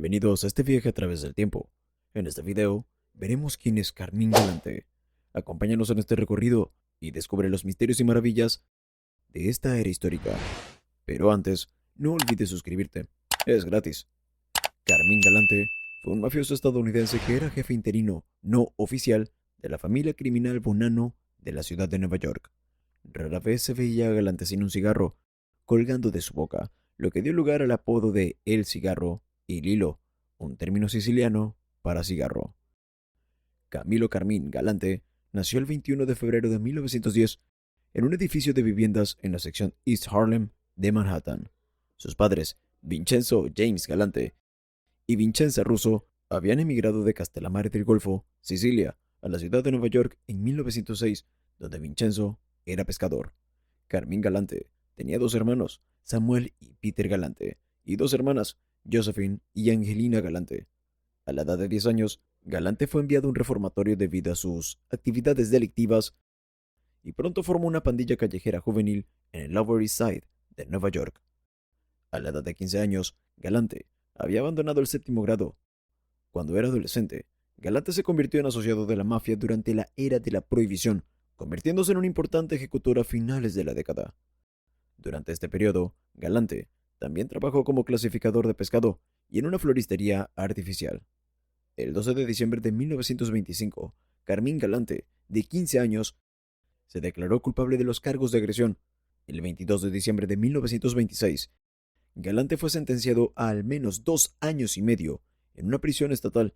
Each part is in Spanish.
Bienvenidos a este viaje a través del tiempo. En este video, veremos quién es Carmín Galante. Acompáñanos en este recorrido y descubre los misterios y maravillas de esta era histórica. Pero antes, no olvides suscribirte. Es gratis. Carmín Galante fue un mafioso estadounidense que era jefe interino, no oficial, de la familia criminal Bonanno de la ciudad de Nueva York. Rara vez se veía a Galante sin un cigarro colgando de su boca, lo que dio lugar al apodo de El Cigarro y Lilo, un término siciliano para cigarro. Camilo Carmín Galante nació el 21 de febrero de 1910 en un edificio de viviendas en la sección East Harlem de Manhattan. Sus padres, Vincenzo James Galante y Vincenza Russo, habían emigrado de Castellammare del Golfo, Sicilia, a la ciudad de Nueva York en 1906, donde Vincenzo era pescador. Carmín Galante tenía dos hermanos, Samuel y Peter Galante, y dos hermanas, Josephine y Angelina Galante. A la edad de 10 años, Galante fue enviado a un reformatorio debido a sus actividades delictivas y pronto formó una pandilla callejera juvenil en el Lower East Side de Nueva York. A la edad de 15 años, Galante había abandonado el séptimo grado. Cuando era adolescente, Galante se convirtió en asociado de la mafia durante la era de la prohibición, convirtiéndose en un importante ejecutor a finales de la década. Durante este periodo, Galante también trabajó como clasificador de pescado y en una floristería artificial. El 12 de diciembre de 1925, Carmín Galante, de 15 años, se declaró culpable de los cargos de agresión. El 22 de diciembre de 1926, Galante fue sentenciado a al menos 2 años y medio en una prisión estatal.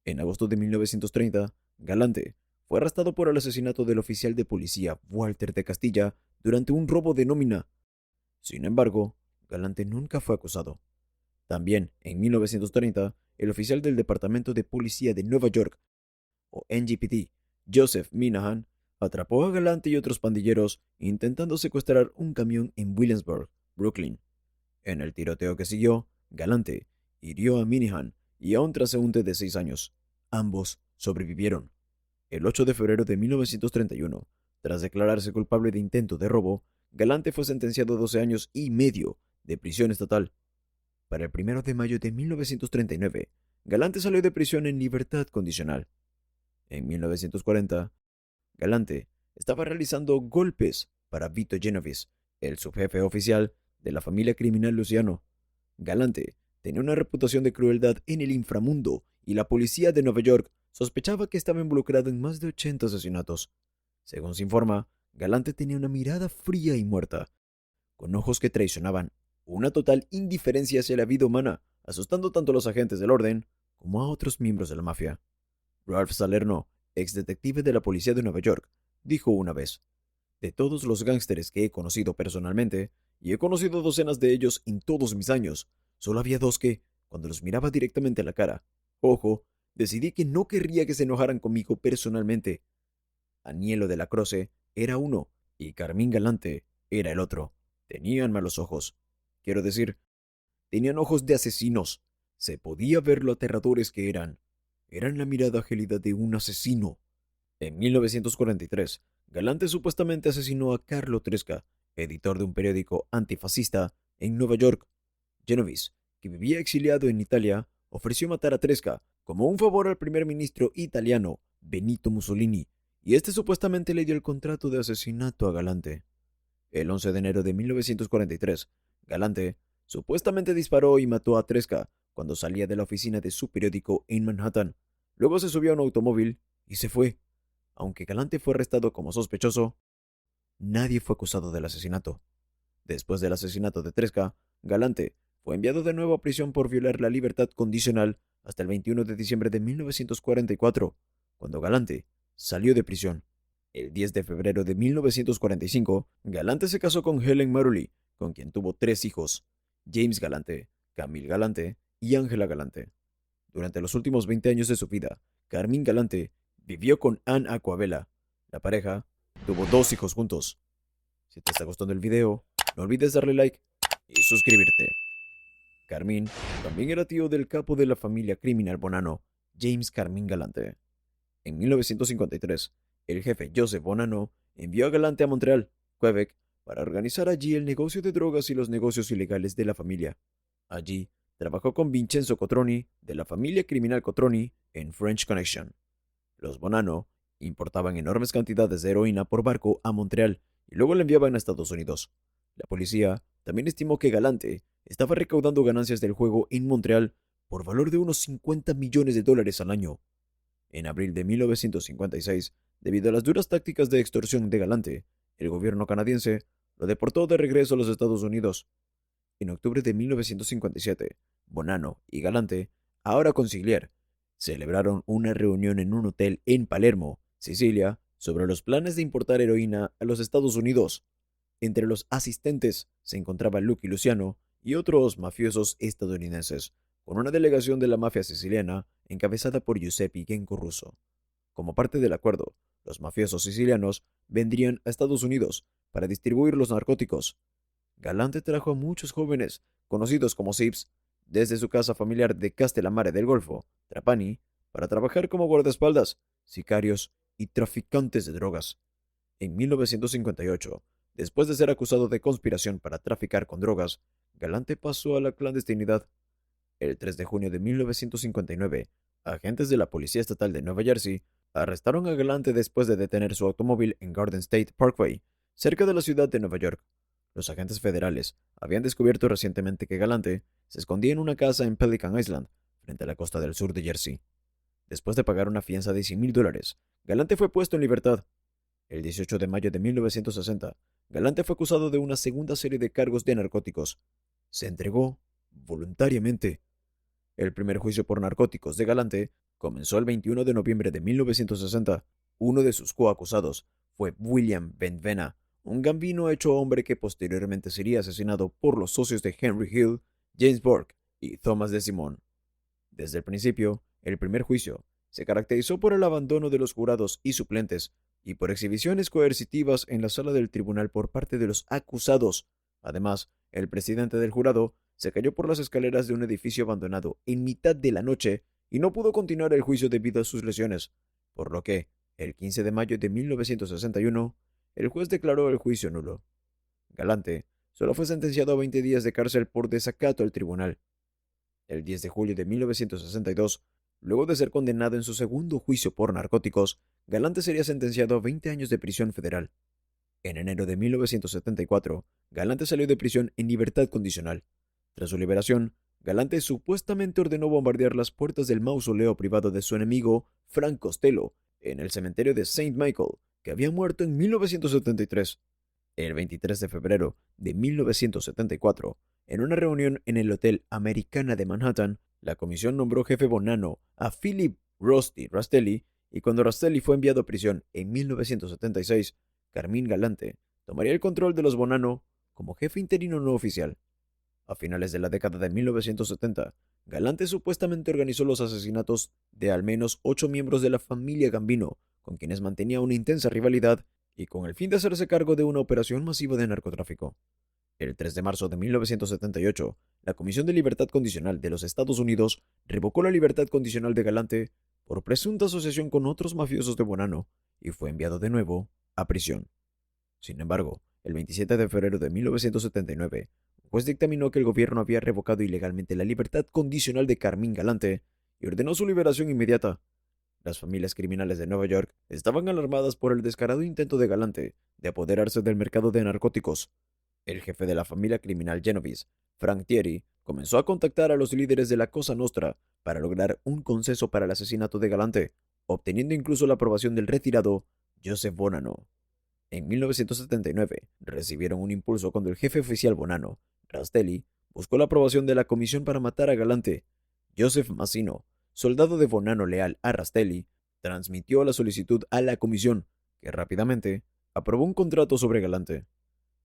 En agosto de 1930, Galante fue arrestado por el asesinato del oficial de policía Walter de Castilla durante un robo de nómina. Sin embargo, Galante nunca fue acusado. También, en 1930, el oficial del Departamento de Policía de Nueva York, o NYPD, Joseph Minahan, atrapó a Galante y otros pandilleros intentando secuestrar un camión en Williamsburg, Brooklyn. En el tiroteo que siguió, Galante hirió a Minahan y a un transeúnte de 6 años. Ambos sobrevivieron. El 8 de febrero de 1931, tras declararse culpable de intento de robo, Galante fue sentenciado a 12 años y medio de prisión estatal. Para el 1 de mayo de 1939, Galante salió de prisión en libertad condicional. En 1940, Galante estaba realizando golpes para Vito Genovese, el subjefe oficial de la familia criminal Luciano. Galante tenía una reputación de crueldad en el inframundo y la policía de Nueva York sospechaba que estaba involucrado en más de 80 asesinatos. Según se informa, Galante tenía una mirada fría y muerta, con ojos que traicionaban, una total indiferencia hacia la vida humana, asustando tanto a los agentes del orden como a otros miembros de la mafia. Ralph Salerno, ex detective de la policía de Nueva York, dijo una vez: de todos los gángsteres que he conocido personalmente, y he conocido docenas de ellos en todos mis años, solo había dos que, cuando los miraba directamente a la cara, ojo, decidí que no querría que se enojaran conmigo personalmente. Anielo de la Croce era uno y Carmín Galante era el otro. Tenían malos ojos. Quiero decir, tenían ojos de asesinos. Se podía ver lo aterradores que eran. Eran la mirada gélida de un asesino. En 1943, Galante supuestamente asesinó a Carlo Tresca, editor de un periódico antifascista en Nueva York. Genovese, que vivía exiliado en Italia, ofreció matar a Tresca como un favor al primer ministro italiano, Benito Mussolini, y este supuestamente le dio el contrato de asesinato a Galante. El 11 de enero de 1943, Galante supuestamente disparó y mató a Tresca cuando salía de la oficina de su periódico en Manhattan. Luego se subió a un automóvil y se fue. Aunque Galante fue arrestado como sospechoso, nadie fue acusado del asesinato. Después del asesinato de Tresca, Galante fue enviado de nuevo a prisión por violar la libertad condicional hasta el 21 de diciembre de 1944, cuando Galante salió de prisión. El 10 de febrero de 1945, Galante se casó con Helen Marley, con quien tuvo 3 hijos: James Galante, Camille Galante y Angela Galante. Durante los últimos 20 años de su vida, Carmín Galante vivió con Anne Aquabella. La pareja tuvo 2 hijos juntos. Si te está gustando el video, no olvides darle like y suscribirte. Carmín también era tío del capo de la familia criminal Bonanno, James Carmín Galante. En 1953, el jefe Joseph Bonanno envió a Galante a Montreal, Quebec, para organizar allí el negocio de drogas y los negocios ilegales de la familia. Allí trabajó con Vincenzo Cotroni, de la familia criminal Cotroni, en French Connection. Los Bonanno importaban enormes cantidades de heroína por barco a Montreal y luego la enviaban a Estados Unidos. La policía también estimó que Galante estaba recaudando ganancias del juego en Montreal por valor de unos 50 millones de dólares al año. En abril de 1956, debido a las duras tácticas de extorsión de Galante, el gobierno canadiense lo deportó de regreso a los Estados Unidos. En octubre de 1957, Bonanno y Galante, ahora consigliere, celebraron una reunión en un hotel en Palermo, Sicilia, sobre los planes de importar heroína a los Estados Unidos. Entre los asistentes se encontraba Lucky Luciano y otros mafiosos estadounidenses, con una delegación de la mafia siciliana encabezada por Giuseppe Genco Russo. Como parte del acuerdo, los mafiosos sicilianos vendrían a Estados Unidos para distribuir los narcóticos. Galante trajo a muchos jóvenes, conocidos como Sips, desde su casa familiar de Castellammare del Golfo, Trapani, para trabajar como guardaespaldas, sicarios y traficantes de drogas. En 1958, después de ser acusado de conspiración para traficar con drogas, Galante pasó a la clandestinidad. El 3 de junio de 1959, agentes de la Policía Estatal de Nueva Jersey arrestaron a Galante después de detener su automóvil en Garden State Parkway, cerca de la ciudad de Nueva York. Los agentes federales habían descubierto recientemente que Galante se escondía en una casa en Pelican Island, frente a la costa del sur de Jersey. Después de pagar una fianza de $100,000, Galante fue puesto en libertad. El 18 de mayo de 1960, Galante fue acusado de una segunda serie de cargos de narcóticos. Se entregó voluntariamente. El primer juicio por narcóticos de Galante comenzó el 21 de noviembre de 1960. Uno de sus coacusados fue William Benvena, un gambino hecho hombre que posteriormente sería asesinado por los socios de Henry Hill, James Burke y Thomas DeSimone. Desde el principio, el primer juicio se caracterizó por el abandono de los jurados y suplentes y por exhibiciones coercitivas en la sala del tribunal por parte de los acusados. Además, el presidente del jurado se cayó por las escaleras de un edificio abandonado en mitad de la noche y no pudo continuar el juicio debido a sus lesiones, por lo que, el 15 de mayo de 1961, el juez declaró el juicio nulo. Galante solo fue sentenciado a 20 días de cárcel por desacato al tribunal. El 10 de julio de 1962, luego de ser condenado en su segundo juicio por narcóticos, Galante sería sentenciado a 20 años de prisión federal. En enero de 1974, Galante salió de prisión en libertad condicional. Tras su liberación, Galante supuestamente ordenó bombardear las puertas del mausoleo privado de su enemigo, Frank Costello, en el cementerio de Saint Michael, que había muerto en 1973. El 23 de febrero de 1974, en una reunión en el Hotel Americana de Manhattan, la comisión nombró jefe Bonanno a Philip Rusty Rastelli, y cuando Rastelli fue enviado a prisión en 1976, Carmín Galante tomaría el control de los Bonanno como jefe interino no oficial. A finales de la década de 1970, Galante supuestamente organizó los asesinatos de al menos 8 miembros de la familia Gambino, con quienes mantenía una intensa rivalidad y con el fin de hacerse cargo de una operación masiva de narcotráfico. El 3 de marzo de 1978, la Comisión de Libertad Condicional de los Estados Unidos revocó la libertad condicional de Galante por presunta asociación con otros mafiosos de Bonanno y fue enviado de nuevo a prisión. Sin embargo, el 27 de febrero de 1979, un juez dictaminó que el gobierno había revocado ilegalmente la libertad condicional de Carmín Galante y ordenó su liberación inmediata. Las familias criminales de Nueva York estaban alarmadas por el descarado intento de Galante de apoderarse del mercado de narcóticos. El jefe de la familia criminal Genovese, Frank Thierry, comenzó a contactar a los líderes de la Cosa Nostra para lograr un consenso para el asesinato de Galante, obteniendo incluso la aprobación del retirado Joseph Bonanno. En 1979 recibieron un impulso cuando el jefe oficial Bonanno, Rastelli, buscó la aprobación de la comisión para matar a Galante. Joseph Massino, soldado de Bonanno leal a Rastelli, transmitió la solicitud a la comisión, que rápidamente aprobó un contrato sobre Galante.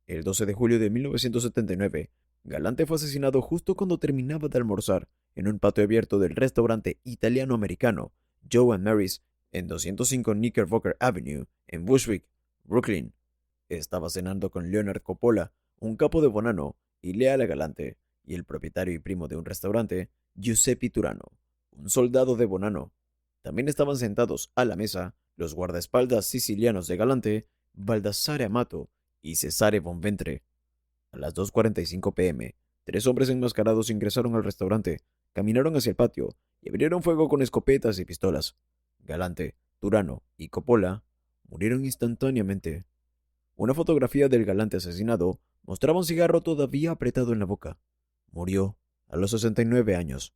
El 12 de julio de 1979, Galante fue asesinado justo cuando terminaba de almorzar en un patio abierto del restaurante italiano-americano Joe and Mary's en 205 Knickerbocker Avenue, en Bushwick, Brooklyn. Estaba cenando con Leonard Coppola, un capo de Bonanno y leal a Galante, y el propietario y primo de un restaurante, Giuseppe Turano, un soldado de Bonanno. También estaban sentados a la mesa los guardaespaldas sicilianos de Galante, Baldassare Amato y Cesare Bonventre. A las 2:45 p.m., 3 hombres enmascarados ingresaron al restaurante, caminaron hacia el patio y abrieron fuego con escopetas y pistolas. Galante, Turano y Coppola murieron instantáneamente. Una fotografía del galante asesinado mostraba un cigarro todavía apretado en la boca. Murió a los 69 años.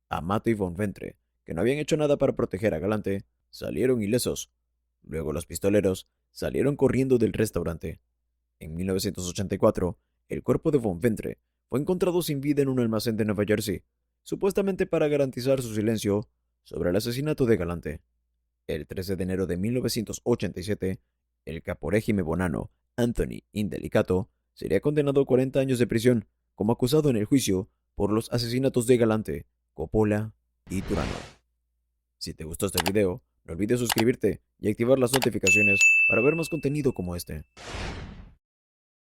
Amato y Von Ventre, que no habían hecho nada para proteger a Galante, salieron ilesos. Luego los pistoleros salieron corriendo del restaurante. En 1984, el cuerpo de Von Ventre fue encontrado sin vida en un almacén de Nueva Jersey, supuestamente para garantizar su silencio sobre el asesinato de Galante. El 13 de enero de 1987, el caporegime bonano Anthony Indelicato sería condenado a 40 años de prisión como acusado en el juicio por los asesinatos de Galante, Coppola y Turano. Si te gustó este video, no olvides suscribirte y activar las notificaciones para ver más contenido como este.